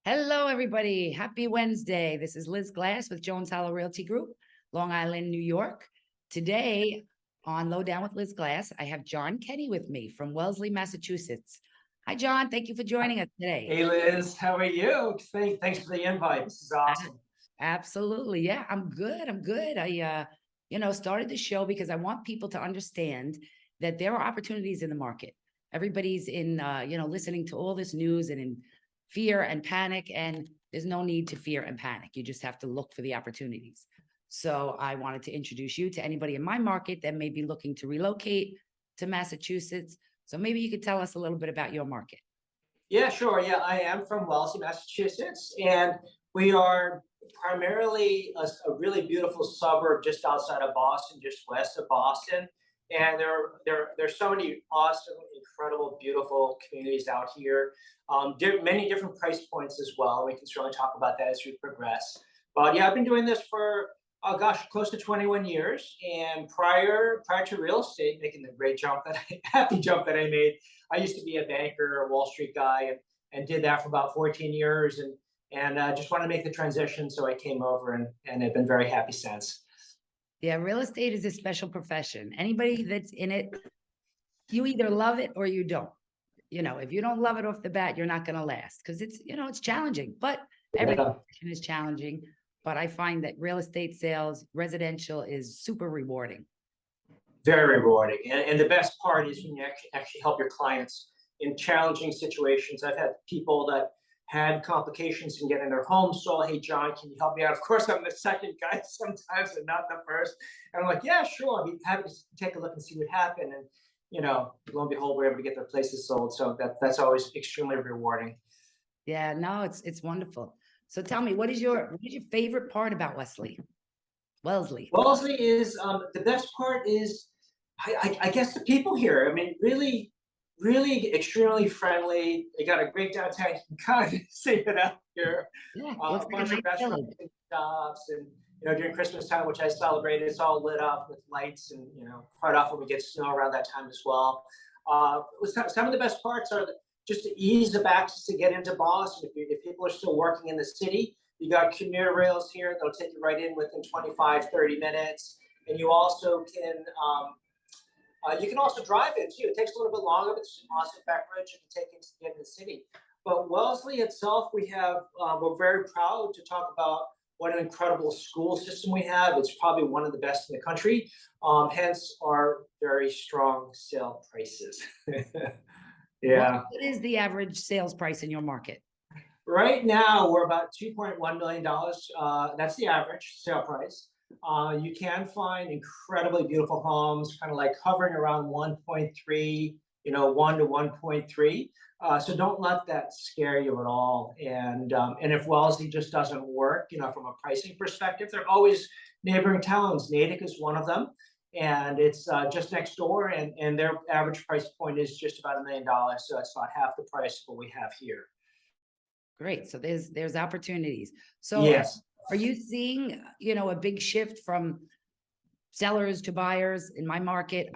Hello, everybody. Happy Wednesday. This is Liz Glass with Jones Hollow Realty Group, Long Island, New York. Today on Lowdown with Liz Glass, I have John Kenney with me from Wellesley, Massachusetts. Hi, John. Thank you for joining us today. Hey Liz, how are you? Thanks for the invite. This is awesome. Absolutely. Yeah, I'm good. I'm good. Started the show because I want people to understand that there are opportunities in the market. Everybody's listening to all this news and in fear and panic, and there's no need to fear and panic. You just have to look for the opportunities. So I wanted to introduce you to anybody in my market that may be looking to relocate to Massachusetts. So maybe you could tell us a little bit about your market. Yeah, sure. Yeah, I am from Wellesley, Massachusetts, and we are primarily a really beautiful suburb just outside of Boston, just west of Boston. And there's so many awesome, incredible, beautiful communities out here. Many different price points as well. We can certainly talk about that as we progress. But yeah, I've been doing this for oh gosh, close to 21 years. And prior to real estate, making the great happy jump that I made, I used to be a banker, a Wall Street guy, and did that for about 14 years, and just wanted to make the transition. So I came over and have been very happy since. Yeah, real estate is a special profession. Anybody that's in it, you either love it or you don't. If you don't love it off the bat, you're not going to last because it's challenging, but every Yeah. profession is challenging. But I find that real estate sales, residential is super rewarding. Very rewarding. And the best part is when you actually help your clients in challenging situations. I've had people that had complications in getting their home sold. Hey, John, can you help me out? Of course, I'm the second guy sometimes and not the first. And I'm like, yeah, sure. I'd be happy to take a look and see what happened. And, lo and behold, we're able to get their places sold. So that's always extremely rewarding. Yeah, no, it's wonderful. So tell me, what is your favorite part about Wellesley? Wellesley is the best part is I guess the people here. I mean, really, really extremely friendly. They got a great downtown. You can kind of see it out here. Yeah, A looks like a bunch of nice restaurants village. and shops, and during Christmas time, which I celebrate, it's all lit up with lights, and quite often we get snow around that time as well. Some of the best parts are just the ease of access to get into Boston. If people are still working in the city, you got commuter rails here. They'll take you right in within 25, 30 minutes. And you can also drive in too. It takes a little bit longer, but it's awesome backroads you can take in to get in the city. But Wellesley itself, we're very proud to talk about what an incredible school system we have. It's probably one of the best in the country, hence our very strong sale prices. Yeah. What is the average sales price in your market? Right now, we're about $2.1 million. That's the average sale price. You can find incredibly beautiful homes, kind of like hovering around 1.3, 1 to 1.3. So don't let that scare you at all. And if Wellesley just doesn't work, from a pricing perspective, there are always neighboring towns. Natick is one of them, and it's just next door, and their average price point is just about $1 million. So it's about half the price of what we have here. Great. So there's opportunities. So Yes. are you seeing, a big shift from sellers to buyers in my market?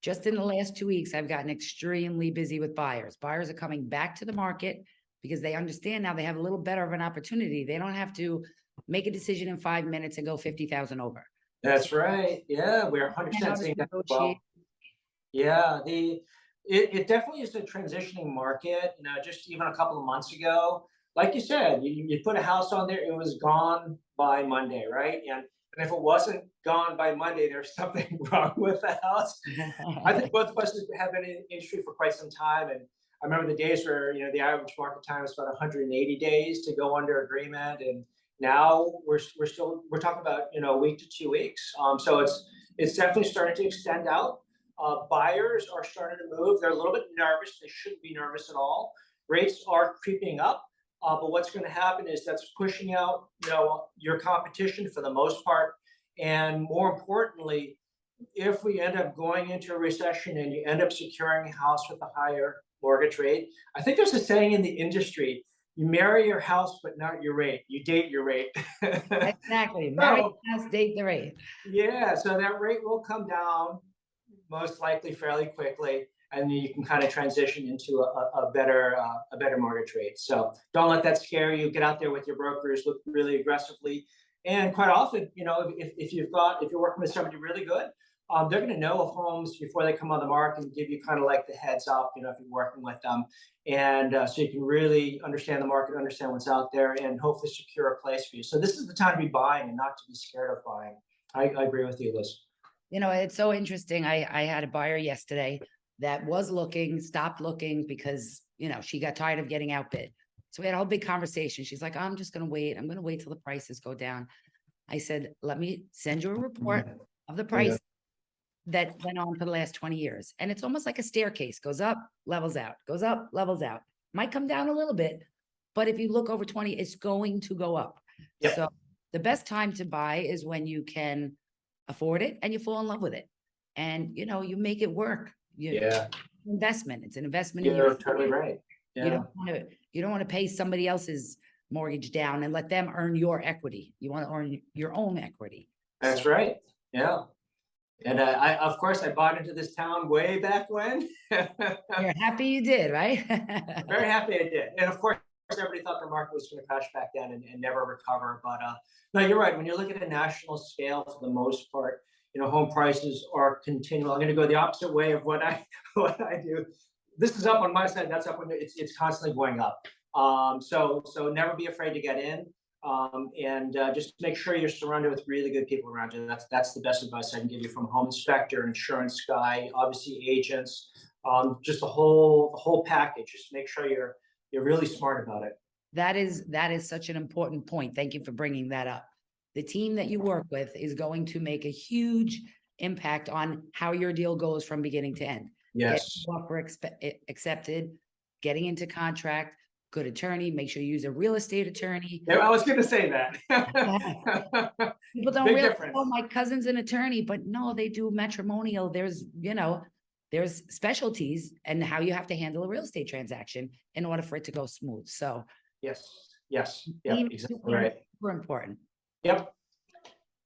Just in the last 2 weeks, I've gotten extremely busy with buyers. Buyers are coming back to the market because they understand now they have a little better of an opportunity. They don't have to make a decision in 5 minutes and go 50,000 over. That's right. Yeah, we're 100% seeing that as well. Yeah, it definitely is a transitioning market. Just even a couple of months ago, like you said, you put a house on there, it was gone by Monday, right? And if it wasn't gone by Monday, there's something wrong with the house. I think both of us have been in the industry for quite some time, and I remember the days where the average market time was about 180 days to go under agreement, and now we're talking about a week to 2 weeks. So it's definitely starting to extend out. Buyers are starting to move. They're a little bit nervous. They shouldn't be nervous at all. Rates are creeping up, but what's going to happen is that's pushing out your competition for the most part, and more importantly, if we end up going into a recession and you end up securing a house with a higher mortgage rate, I think there's a saying in the industry: you marry your house, but not your rate. You date your rate. Exactly. Marry the house, date the rate. Yeah, so that rate will come down most likely fairly quickly. and then you can kind of transition into a better mortgage rate. So don't let that scare you. Get out there with your brokers, look really aggressively, and quite often, if you're working with somebody really good, they're going to know of homes before they come on the market and give you kind of like the heads up, if you're working with them. And so you can really understand the market, understand what's out there, and hopefully secure a place for you. So this is the time to be buying and not to be scared of buying. I agree with you, Liz. It's so interesting. I had a buyer yesterday that was looking, stopped looking because, she got tired of getting outbid. So we had a whole big conversation. She's like, I'm just going to wait. I'm going to wait till the prices go down. I said, let me send you a report of the price that went on for the last 20 years. And it's almost like a staircase, goes up, levels out, goes up, levels out. Might come down a little bit, but if you look over 20, it's going to go up. Yep. So the best time to buy is when you can afford it and you fall in love with it. And, you make it work. Investment. It's an investment. You're totally right. Yeah. You don't want to pay somebody else's mortgage down and let them earn your equity. You want to earn your own equity. That's right. Yeah. And of course, I bought into this town way back when. You're happy you did, right? Very happy I did. And of course, everybody thought the market was going to crash back then and never recover. But no, you're right. When you look at a national scale, for the most part, home prices are continual. I'm going to go the opposite way of what I do. This is up on my side. That's up on it's constantly going up. So never be afraid to get in. And just make sure you're surrounded with really good people around you. That's the best advice I can give you, from a home inspector, insurance guy, obviously agents, just the whole package. Just make sure you're really smart about it. That is such an important point. Thank you for bringing that up. The team that you work with is going to make a huge impact on how your deal goes from beginning to end. Yes. Offer accepted, getting into contract, good attorney, make sure you use a real estate attorney. Yeah, I was going to say that. People don't Big realize, difference. oh, my cousin's an attorney, but no, they do matrimonial. There's specialties and how you have to handle a real estate transaction in order for it to go smooth. So yes, exactly right. Super important. Yep.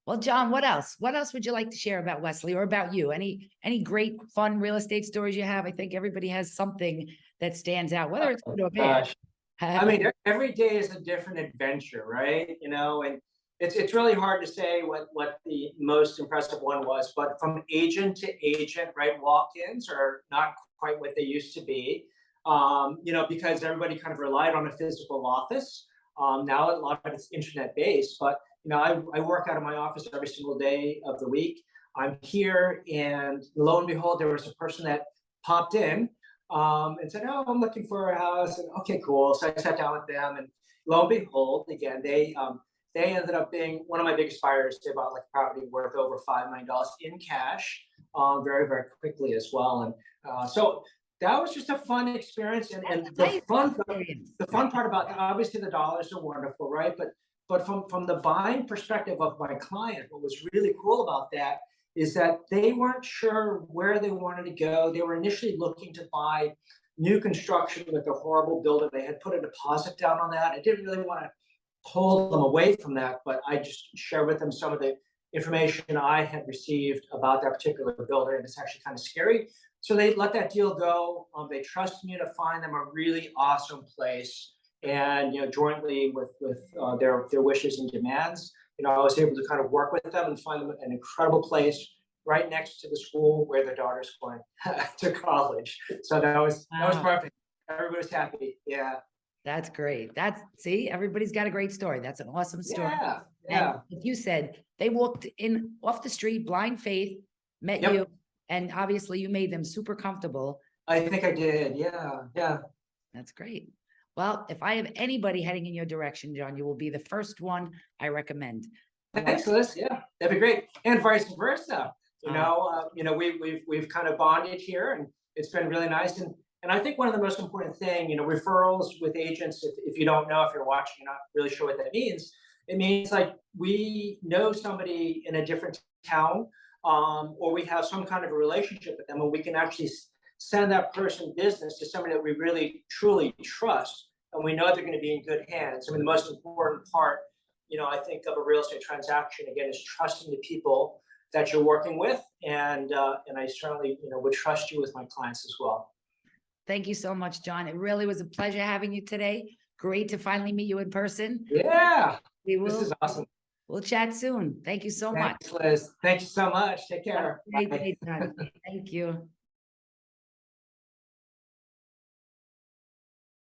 Well, John, what else? What else would you like to share about Wellesley or about you? Any great fun real estate stories you have? I think everybody has something that stands out, whether it's good or bad. I mean, every day is a different adventure, right? And it's really hard to say what the most impressive one was, but from agent to agent, right? Walk-ins are not quite what they used to be, because everybody kind of relied on a physical office. Now a lot of it's internet based, but I work out of my office every single day of the week. I'm here, and lo and behold, there was a person that popped in and said, "Oh, I'm looking for a house." And okay, cool. So I sat down with them, and lo and behold, again, they ended up being one of my biggest buyers. They bought like a property worth over $5 million in cash, very, very quickly as well. And so that was just a fun experience. And the fun part about that, obviously the dollars are wonderful, right? But from the buying perspective of my client, what was really cool about that is that they weren't sure where they wanted to go. They were initially looking to buy new construction with a horrible builder. They had put a deposit down on that. I didn't really want to pull them away from that, but I just shared with them some of the information I had received about that particular builder, and it's actually kind of scary. So they let that deal go. They trusted me to find them a really awesome place, and jointly with their wishes and demands, I was able to kind of work with them and find them an incredible place right next to the school where their daughter's going to college. So that was perfect. Everybody was happy. Yeah. That's great. See, everybody's got a great story. That's an awesome story. Yeah. And like you said, they walked in off the street, blind faith, met you, and obviously you made them super comfortable. I think I did. Yeah. That's great. Well, if I have anybody heading in your direction, John, you will be the first one I recommend. Thanks, Liz. Yeah, that'd be great. And vice versa. We've kind of bonded here, and it's been really nice. And I think one of the most important thing, referrals with agents, if you don't know, if you're watching, you're not really sure what that means. It means like we know somebody in a different town, or we have some kind of a relationship with them, and we can actually send that person business to somebody that we really truly trust, and we know they're going to be in good hands. I mean, the most important part, I think, of a real estate transaction, again, is trusting the people that you're working with, and I certainly, would trust you with my clients as well. Thank you so much, John. It really was a pleasure having you today. Great to finally meet you in person. Yeah, We this will. is awesome. We'll chat soon. Thank you so much. Thanks, Liz. Thank you so much. Take care. Great Bye. day, John. Thank you.